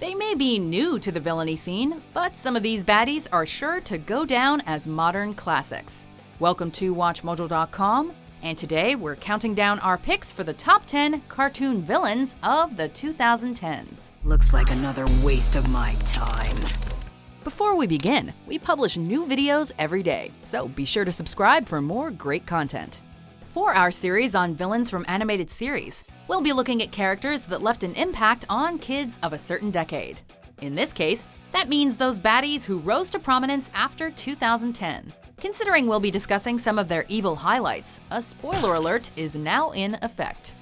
They may be new to the villainy scene, but some of these baddies are sure to go down as modern classics. Welcome to WatchMojo.com, and today we're counting down our picks for the top 10 cartoon villains of the 2010s. Looks like another waste of my time. Before we begin, we publish new videos every day, so be sure to subscribe for more great content. For our series on villains from animated series, we'll be looking at characters that left an impact on kids of a certain decade. In this case, that means those baddies who rose to prominence after 2010. Considering we'll be discussing some of their evil highlights, a spoiler alert is now in effect.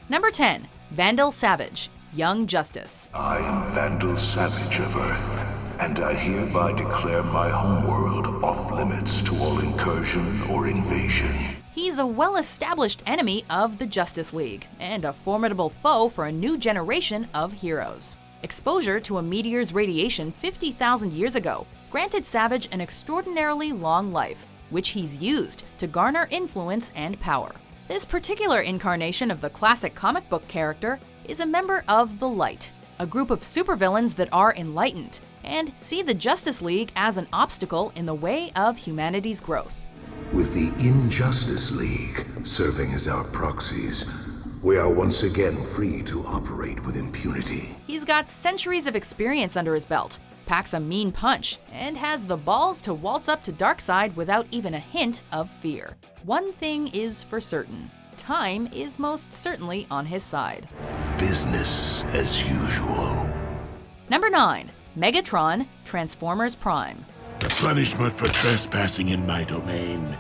Number 10. Vandal Savage, Young Justice. I am Vandal Savage of Earth, and I hereby declare my homeworld off limits to all incursion or invasion. He's a well-established enemy of the Justice League, and a formidable foe for a new generation of heroes. Exposure to a meteor's radiation 50,000 years ago granted Savage an extraordinarily long life, which he's used to garner influence and power. This particular incarnation of the classic comic book character is a member of the Light, a group of supervillains that are enlightened and see the Justice League as an obstacle in the way of humanity's growth. With the Injustice League serving as our proxies, we are once again free to operate with impunity. He's got centuries of experience under his belt, packs a mean punch, and has the balls to waltz up to Darkseid without even a hint of fear. One thing is for certain, time is most certainly on his side. Business as usual. Number 9. Megatron, Transformers Prime. The punishment for trespassing in my domain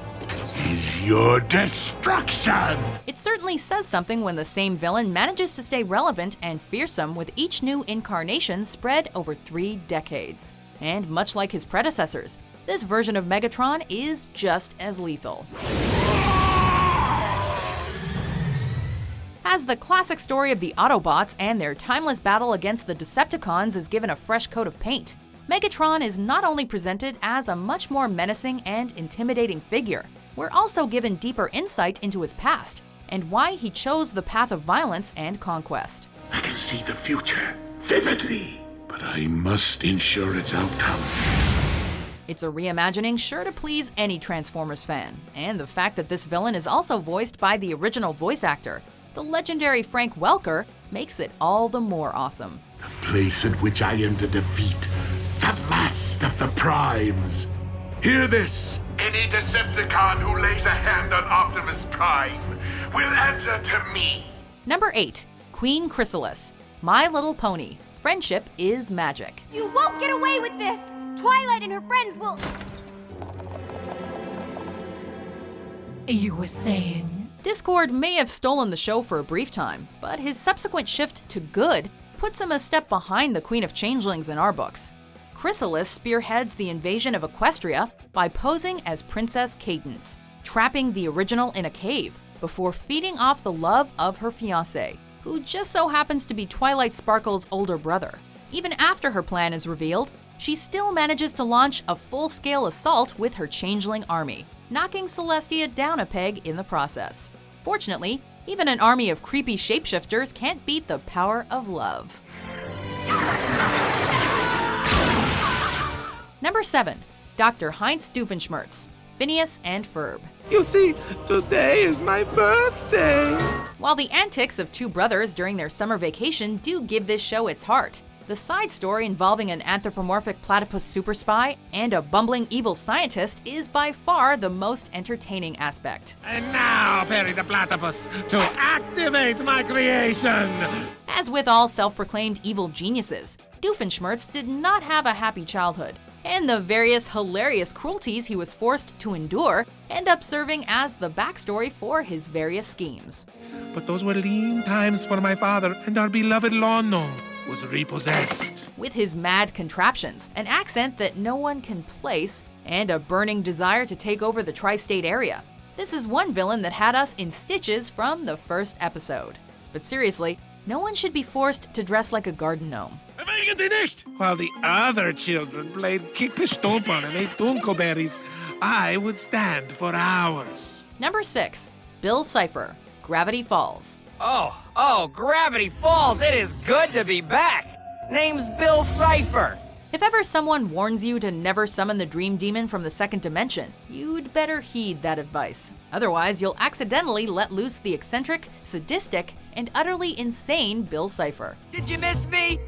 is your destruction! It certainly says something when the same villain manages to stay relevant and fearsome with each new incarnation spread over 3 decades. And much like his predecessors, this version of Megatron is just as lethal. As the classic story of the Autobots and their timeless battle against the Decepticons is given a fresh coat of paint, Megatron is not only presented as a much more menacing and intimidating figure, we're also given deeper insight into his past and why he chose the path of violence and conquest. I can see the future vividly, but I must ensure its outcome. It's a reimagining sure to please any Transformers fan, and the fact that this villain is also voiced by the original voice actor, the legendary Frank Welker, makes it all the more awesome. The place in which I am to defeat the last of the Primes. Hear this! Any Decepticon who lays a hand on Optimus Prime will answer to me. Number 8. Queen Chrysalis, My Little Pony, Friendship is Magic. You won't get away with this! Twilight and her friends will... You were saying? Discord may have stolen the show for a brief time, but his subsequent shift to good puts him a step behind the Queen of Changelings in our books. Chrysalis spearheads the invasion of Equestria by posing as Princess Cadence, trapping the original in a cave before feeding off the love of her fiancé, who just so happens to be Twilight Sparkle's older brother. Even after her plan is revealed, she still manages to launch a full-scale assault with her changeling army, knocking Celestia down a peg in the process. Fortunately, even an army of creepy shapeshifters can't beat the power of love. Number 7. Dr. Heinz Doofenshmirtz, Phineas and Ferb. You see, today is my birthday. While the antics of two brothers during their summer vacation do give this show its heart, the side story involving an anthropomorphic platypus super spy and a bumbling evil scientist is by far the most entertaining aspect. And now, Perry the Platypus, to activate my creation. As with all self-proclaimed evil geniuses, Doofenshmirtz did not have a happy childhood, and the various hilarious cruelties he was forced to endure end up serving as the backstory for his various schemes. But those were lean times for my father, and our beloved Lono was repossessed. With his mad contraptions, an accent that no one can place, and a burning desire to take over the tri-state area, this is one villain that had us in stitches from the first episode. But seriously, no one should be forced to dress like a garden gnome. While the other children played kick-a-stomp-on and ate dunkelberries, I would stand for hours. Number 6. Bill Cipher, Gravity Falls. Oh, Gravity Falls, it is good to be back! Name's Bill Cipher. If ever someone warns you to never summon the Dream Demon from the second dimension, you'd better heed that advice. Otherwise, you'll accidentally let loose the eccentric, sadistic, and utterly insane Bill Cipher. Did you miss me?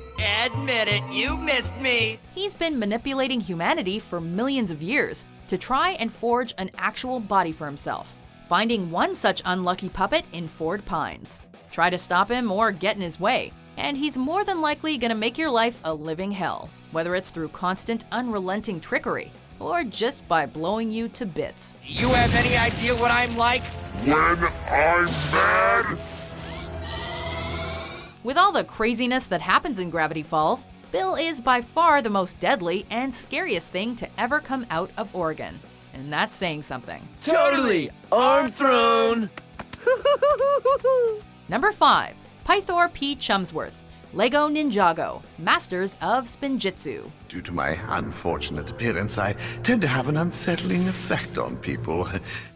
Admit it, you missed me. He's been manipulating humanity for millions of years to try and forge an actual body for himself, finding one such unlucky puppet in Ford Pines. Try to stop him or get in his way, and he's more than likely gonna make your life a living hell, whether it's through constant, unrelenting trickery or just by blowing you to bits. Do you have any idea what I'm like? When I'm mad? With all the craziness that happens in Gravity Falls, Bill is by far the most deadly and scariest thing to ever come out of Oregon. And that's saying something. Totally! Arm thrown! Number 5. Pythor P. Chumsworth, Lego Ninjago, Masters of Spinjitzu. Due to my unfortunate appearance, I tend to have an unsettling effect on people.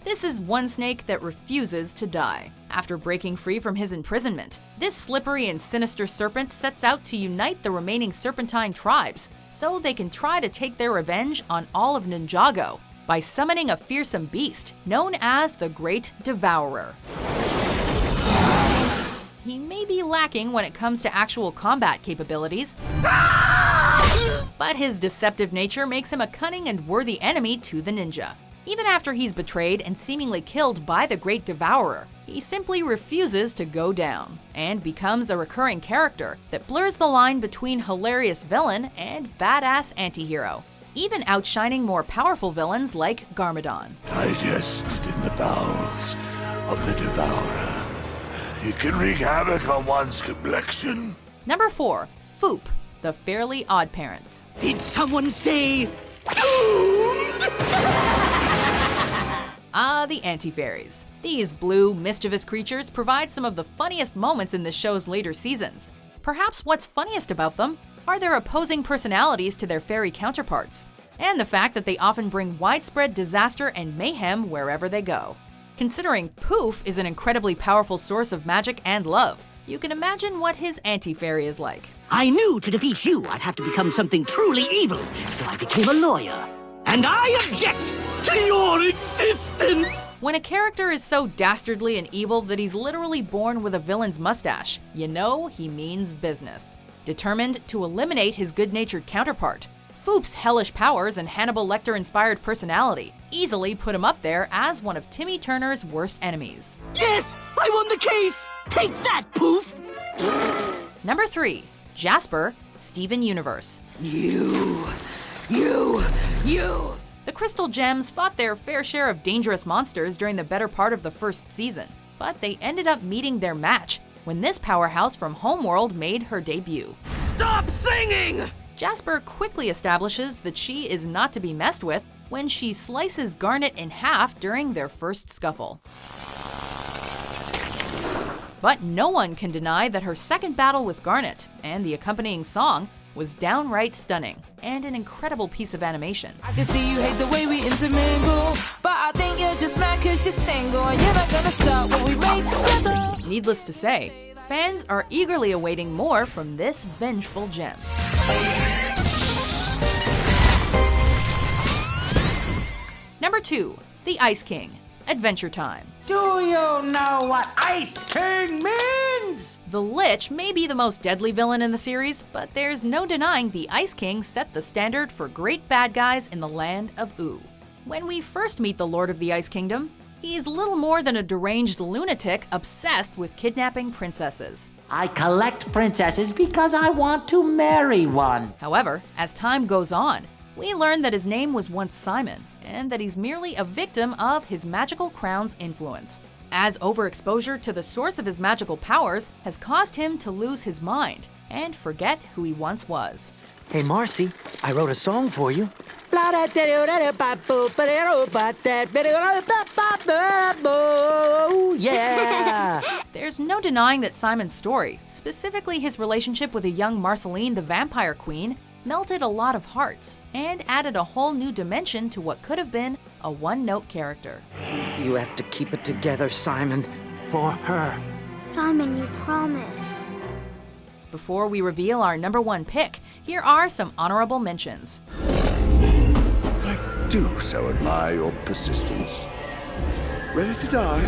This is one snake that refuses to die. After breaking free from his imprisonment, this slippery and sinister serpent sets out to unite the remaining serpentine tribes so they can try to take their revenge on all of Ninjago by summoning a fearsome beast known as the Great Devourer. He may be lacking when it comes to actual combat capabilities, but his deceptive nature makes him a cunning and worthy enemy to the ninja. Even after he's betrayed and seemingly killed by the Great Devourer, he simply refuses to go down and becomes a recurring character that blurs the line between hilarious villain and badass antihero, even outshining more powerful villains like Garmadon. Digested in the bowels of the Devourer. He can wreak havoc on one's complexion. Number 4. Foop, the Fairly Odd Parents. Did someone say The Anti-Fairies. These blue, mischievous creatures provide some of the funniest moments in the show's later seasons. Perhaps what's funniest about them are their opposing personalities to their fairy counterparts, and the fact that they often bring widespread disaster and mayhem wherever they go. Considering Poof is an incredibly powerful source of magic and love, you can imagine what his anti-fairy is like. I knew to defeat you I'd have to become something truly evil, so I became a lawyer. And I object to your existence! When a character is so dastardly and evil that he's literally born with a villain's mustache, you know he means business. Determined to eliminate his good-natured counterpart, Foop's hellish powers and Hannibal Lecter-inspired personality easily put him up there as one of Timmy Turner's worst enemies. Yes! I won the case! Take that, Poof! Number 3. Jasper, Steven Universe. You! The Crystal Gems fought their fair share of dangerous monsters during the better part of the first season, but they ended up meeting their match when this powerhouse from Homeworld made her debut. Stop singing! Jasper quickly establishes that she is not to be messed with when she slices Garnet in half during their first scuffle. But no one can deny that her second battle with Garnet and the accompanying song was downright stunning and an incredible piece of animation. I can see you hate the way we intermingle, but I think you're just mad cause you're single and you're not gonna stop when we made together. Needless to say, fans are eagerly awaiting more from this vengeful gem. Number 2. The Ice King, Adventure Time. Do you know what Ice King means? The Lich may be the most deadly villain in the series, but there's no denying the Ice King set the standard for great bad guys in the land of Oo. When we first meet the Lord of the Ice Kingdom, he's little more than a deranged lunatic obsessed with kidnapping princesses. I collect princesses because I want to marry one. However, as time goes on, we learn that his name was once Simon, and that he's merely a victim of his magical crown's influence, as overexposure to the source of his magical powers has caused him to lose his mind and forget who he once was. Hey, Marcy, I wrote a song for you. Yeah! There's no denying that Simon's story, specifically his relationship with a young Marceline the Vampire Queen, melted a lot of hearts and added a whole new dimension to what could have been a one-note character. You have to keep it together, Simon. for her. Simon, you promise. Before we reveal our number one pick, here are some honorable mentions. I do so admire your persistence. Ready to die?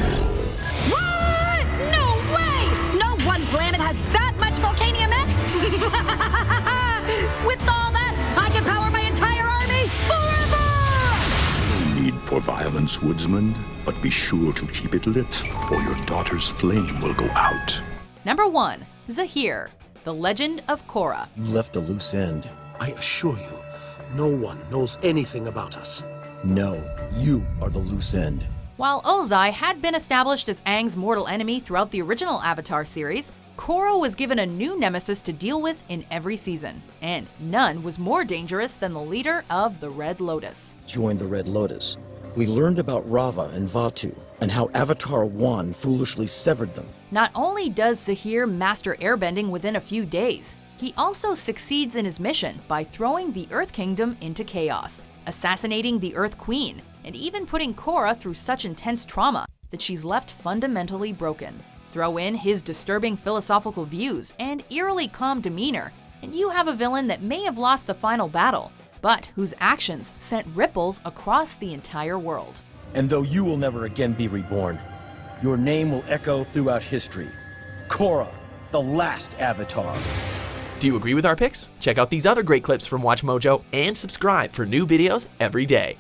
What? No way! No one planet has that much Volcanium X! With all that, I can power my entire army forever! No need for violence, woodsman, but be sure to keep it lit, or your daughter's flame will go out. Number 1. Zahir, The Legend of Korra. You left a loose end. I assure you, no one knows anything about us. No, you are the loose end. While Ozai had been established as Aang's mortal enemy throughout the original Avatar series, Korra was given a new nemesis to deal with in every season, and none was more dangerous than the leader of the Red Lotus. Join the Red Lotus. We learned about Rava and Vatu, and how Avatar 1 foolishly severed them. Not only does Zahir master airbending within a few days, he also succeeds in his mission by throwing the Earth Kingdom into chaos, assassinating the Earth Queen, and even putting Korra through such intense trauma that she's left fundamentally broken. Throw in his disturbing philosophical views and eerily calm demeanor, and you have a villain that may have lost the final battle, but whose actions sent ripples across the entire world. And though you will never again be reborn, your name will echo throughout history. Korra, the last Avatar. Do you agree with our picks? Check out these other great clips from WatchMojo and subscribe for new videos every day.